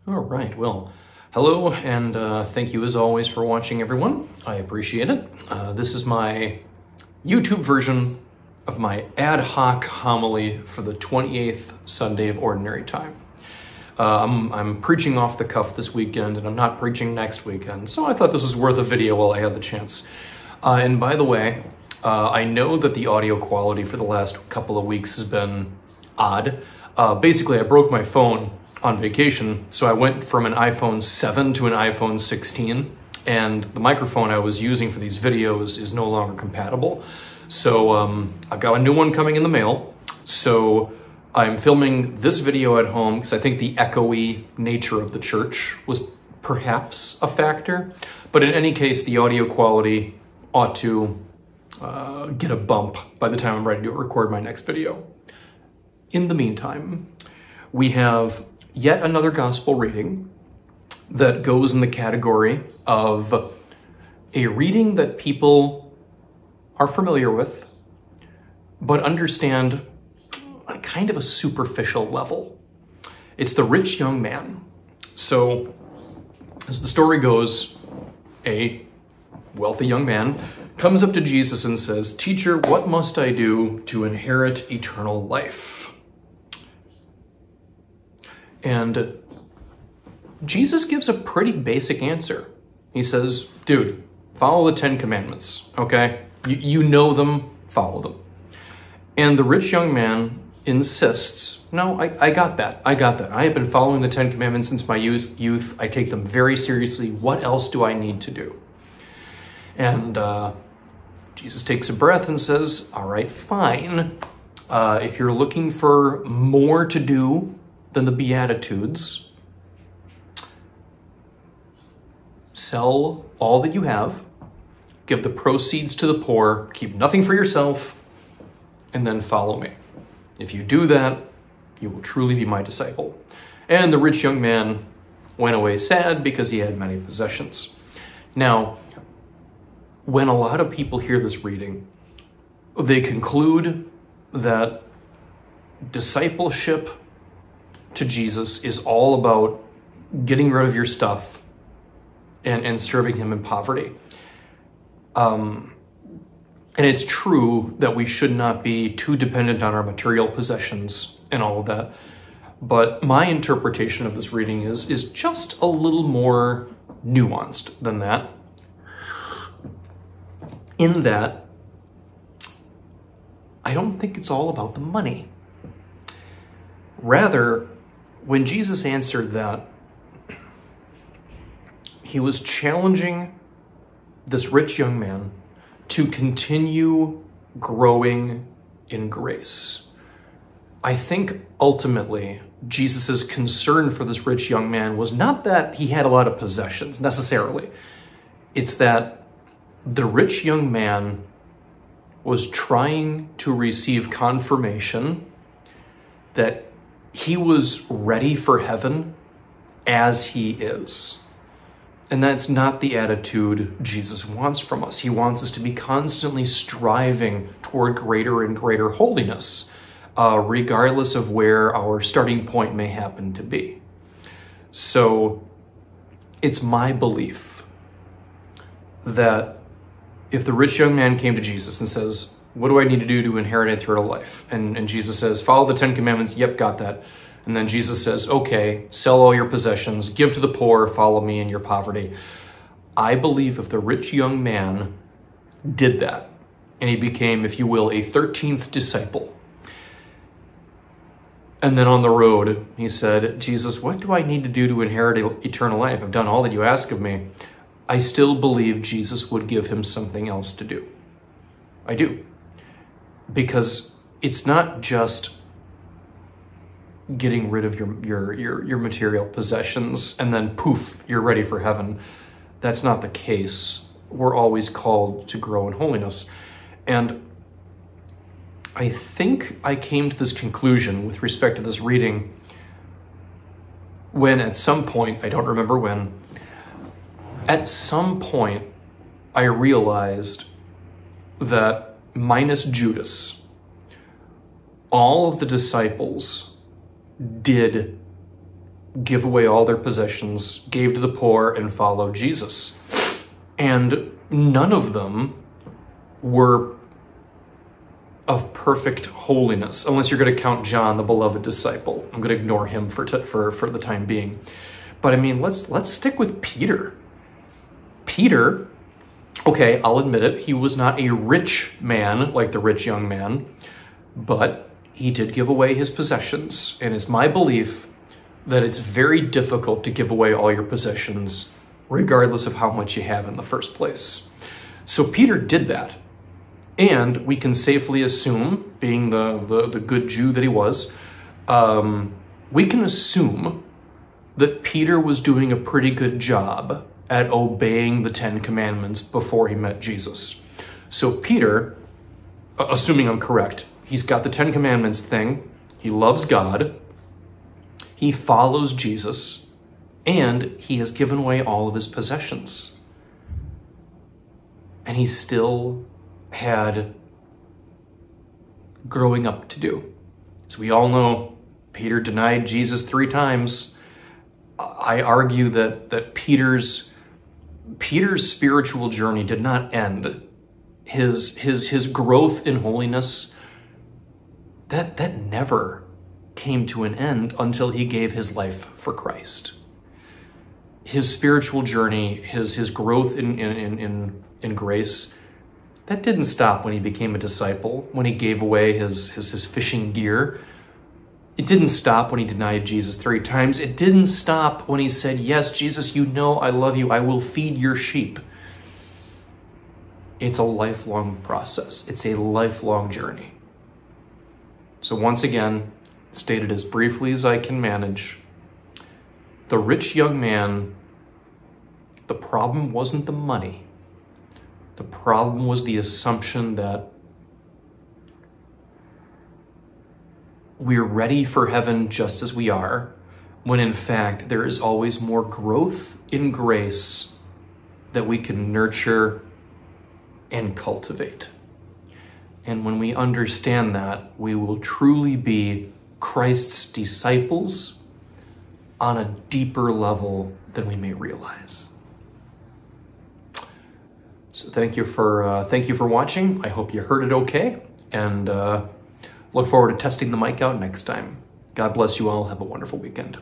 All right, well, hello, and thank you as always for watching, everyone. I appreciate it. This is my YouTube version of my ad hoc homily for the 28th Sunday of Ordinary Time. I'm preaching off the cuff this weekend, and I'm not preaching next weekend, so I thought this was worth a video while I had the chance. And by the way, I know that the audio quality for the last couple of weeks has been odd. Basically, I broke my phone on vacation, so I went from an iPhone 7 to an iPhone 16, and the microphone I was using for these videos is no longer compatible. So I've got a new one coming in the mail. So I'm filming this video at home because I think the echoey nature of the church was perhaps a factor. But in any case, the audio quality ought to get a bump by the time I'm ready to record my next video. In the meantime, we have yet another gospel reading that goes in the category of a reading that people are familiar with, but understand on kind of a superficial level. It's the rich young man. So, as the story goes, a wealthy young man comes up to Jesus and says, "Teacher, what must I do to inherit eternal life?" And Jesus gives a pretty basic answer. He says, dude, follow the 10 Commandments, okay? You know them, follow them. And the rich young man insists, no, I got that. I have been following the 10 Commandments since my youth. I take them very seriously. What else do I need to do? And Jesus takes a breath and says, all right, fine. If you're looking for more to do than the Beatitudes, sell all that you have, give the proceeds to the poor, keep nothing for yourself, and then follow me. If you do that, you will truly be my disciple. And the rich young man went away sad because he had many possessions. Now, when a lot of people hear this reading, they conclude that discipleship to Jesus is all about getting rid of your stuff and serving him in poverty. And it's true that we should not be too dependent on our material possessions and all of that. But my interpretation of this reading is just a little more nuanced than that. In that, I don't think it's all about the money. Rather, when Jesus answered that, he was challenging this rich young man to continue growing in grace. I think ultimately Jesus's concern for this rich young man was not that he had a lot of possessions necessarily. It's that the rich young man was trying to receive confirmation that he was ready for heaven as he is. And that's not the attitude Jesus wants from us. He wants us to be constantly striving toward greater and greater holiness, regardless of where our starting point may happen to be. So it's my belief that if the rich young man came to Jesus and says, what do I need to do to inherit eternal life? And Jesus says, follow the 10 Commandments. Yep, got that. And then Jesus says, okay, sell all your possessions, give to the poor, follow me in your poverty. I believe if the rich young man did that, and he became, if you will, a 13th disciple, and then on the road, he said, Jesus, what do I need to do to inherit eternal life? I've done all that you ask of me. I still believe Jesus would give him something else to do. I do. Because it's not just getting rid of your material possessions and then poof, you're ready for heaven. That's not the case. We're always called to grow in holiness. And I think I came to this conclusion with respect to this reading when at some point, I don't remember when, at some point I realized that minus Judas, all of the disciples did give away all their possessions, gave to the poor, and followed Jesus. And none of them were of perfect holiness, unless you're going to count John, the beloved disciple. I'm going to ignore him for the time being. But I mean, let's stick with Peter. Peter, okay, I'll admit it, he was not a rich man like the rich young man, but he did give away his possessions. And it's my belief that it's very difficult to give away all your possessions, regardless of how much you have in the first place. So Peter did that. And we can safely assume, being the good Jew that he was, we can assume that Peter was doing a pretty good job at obeying the 10 Commandments before he met Jesus. So Peter, assuming I'm correct, he's got the 10 Commandments thing, he loves God, he follows Jesus, and he has given away all of his possessions. And he still had growing up to do. As we all know, Peter denied Jesus 3 times. I argue that Peter's spiritual journey did not end. His growth in holiness, that never came to an end until he gave his life for Christ. His spiritual journey, his growth in grace, that didn't stop when he became a disciple, when he gave away his fishing gear. It didn't stop when he denied Jesus 3 times. It didn't stop when he said, yes, Jesus, you know I love you. I will feed your sheep. It's a lifelong process. It's a lifelong journey. So once again, stated as briefly as I can manage, the rich young man, the problem wasn't the money. The problem was the assumption that we're ready for heaven just as we are, when in fact there is always more growth in grace that we can nurture and cultivate. And when we understand that, we will truly be Christ's disciples on a deeper level than we may realize. So thank you for watching. I hope you heard it okay, and look forward to testing the mic out next time. God bless you all. Have a wonderful weekend.